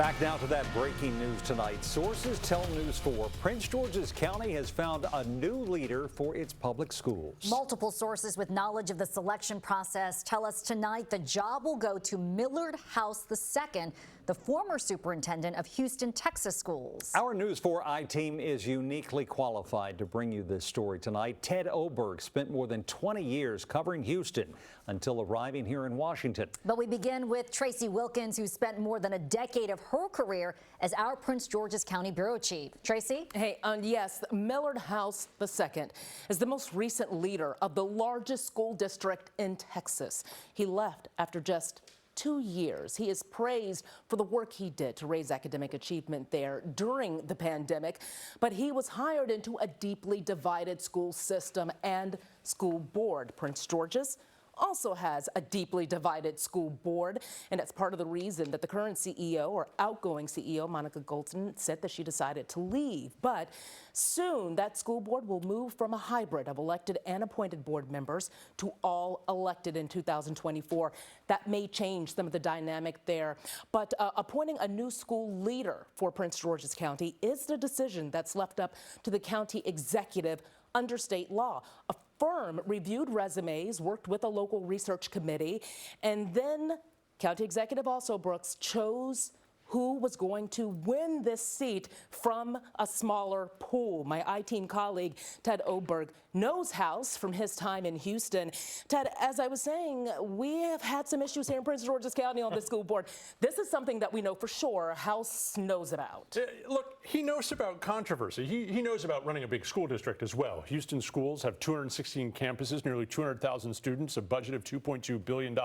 Back now to that breaking news tonight. Sources tell News 4 Prince George's County has found a new leader for its public schools. Multiple sources with knowledge of the selection process tell us tonight the job will go to Millard House II, the former superintendent of Houston, Texas schools. Our News 4 I-team is uniquely qualified to bring you this story tonight. Ted Oberg spent more than 20 years covering Houston until arriving here in Washington. But we begin with Tracee Wilkins, who spent more than a decade of her career as our Prince George's County bureau chief. Tracee? Hey, yes, Millard House II is the most recent leader of the largest school district in Texas. He left after just 2 years. He is praised for the work he did to raise academic achievement there during the pandemic, but he was hired into a deeply divided school system and school board. Prince George's also has a deeply divided school board, and it's part of the reason that the current CEO, or outgoing CEO, Monica Golden, said that she decided to leave. But soon that school board will move from a hybrid of elected and appointed board members to all elected in 2024. That may change some of the dynamic there, but appointing a new school leader for Prince George's County is the decision that's left up to the county executive under state law. A firm reviewed resumes, worked with a local research committee, and then County Executive also Brooks chose who was going to win this seat from a smaller pool. My I-team colleague, Ted Oberg, knows House from his time in Houston. Ted, as I was saying, we have had some issues here in Prince George's County on the school board. This is something that we know for sure House knows about. Look, he knows about controversy. He knows about running a big school district as well. Houston schools have 216 campuses, nearly 200,000 students, a budget of $2.2 billion.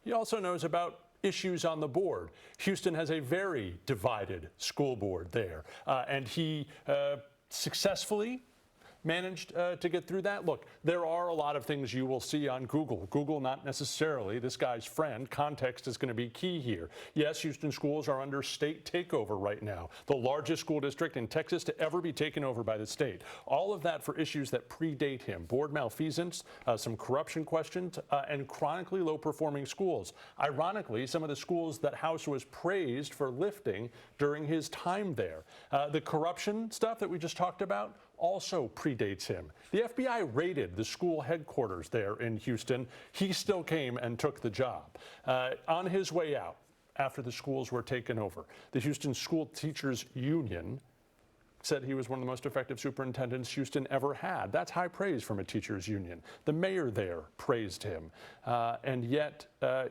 He also knows about issues on the board. Houston has a very divided school board there, and he successfully managed to get through that. Look, there are a lot of things you will see on Google. Google not necessarily this guy's friend. Context is going to be key here. Yes, Houston schools are under state takeover right now, the largest school district in Texas to ever be taken over by the state. All of that for issues that predate him. Board malfeasance, some corruption questions, and chronically low-performing schools. Ironically, some of the schools that House was praised for lifting during his time there. The corruption stuff that we just talked about also predates him. The FBI raided the school headquarters there in Houston. He still came and took the job. On his way out, after the schools were taken over, the Houston School Teachers Union said he was one of the most effective superintendents Houston ever had. That's high praise from a teachers union. The mayor there praised him. And yet,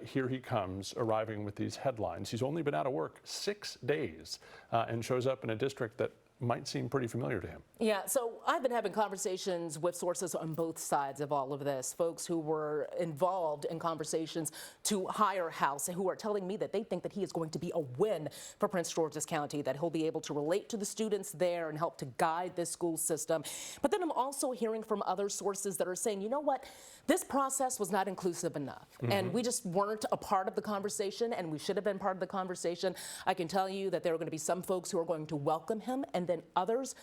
here he comes, arriving with these headlines. He's only been out of work 6 days and shows up in a district that might seem pretty familiar to him. Yeah, so I've been having conversations with sources on both sides of all of this, folks who were involved in conversations to hire House and who are telling me that they think that he is going to be a win for Prince George's County, that he'll be able to relate to the students there and help to guide this school system. But then I'm also hearing from other sources that are saying, you know what, this process was not inclusive enough, and we just weren't a part of the conversation, and we should have been part of the conversation. I can tell you that there are going to be some folks who are going to welcome him, and then others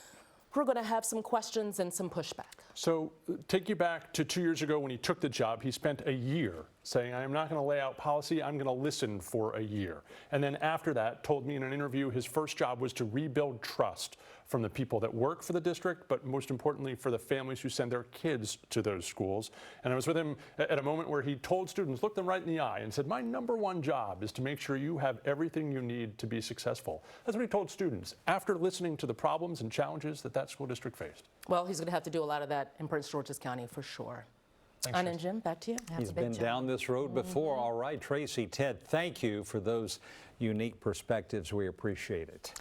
who are going to have some questions and some pushback. So take you back to 2 years ago when he took the job. He spent a year saying, I am not going to lay out policy, I'm going to listen for a year. And then after that, told me in an interview his first job was to rebuild trust from the people that work for the district, but most importantly for the families who send their kids to those schools. And I was with him at a moment where he told students, looked them right in the eye and said, my #1 job is to make sure you have everything you need to be successful. That's what he told students after listening to the problems and challenges that school district faced. Well, he's going to have to do a lot of that in Prince George's County for sure. Thanks, Anna and Jim, back to you. He's been down this road before. All right, Tracee, Ted, thank you for those unique perspectives. We appreciate it.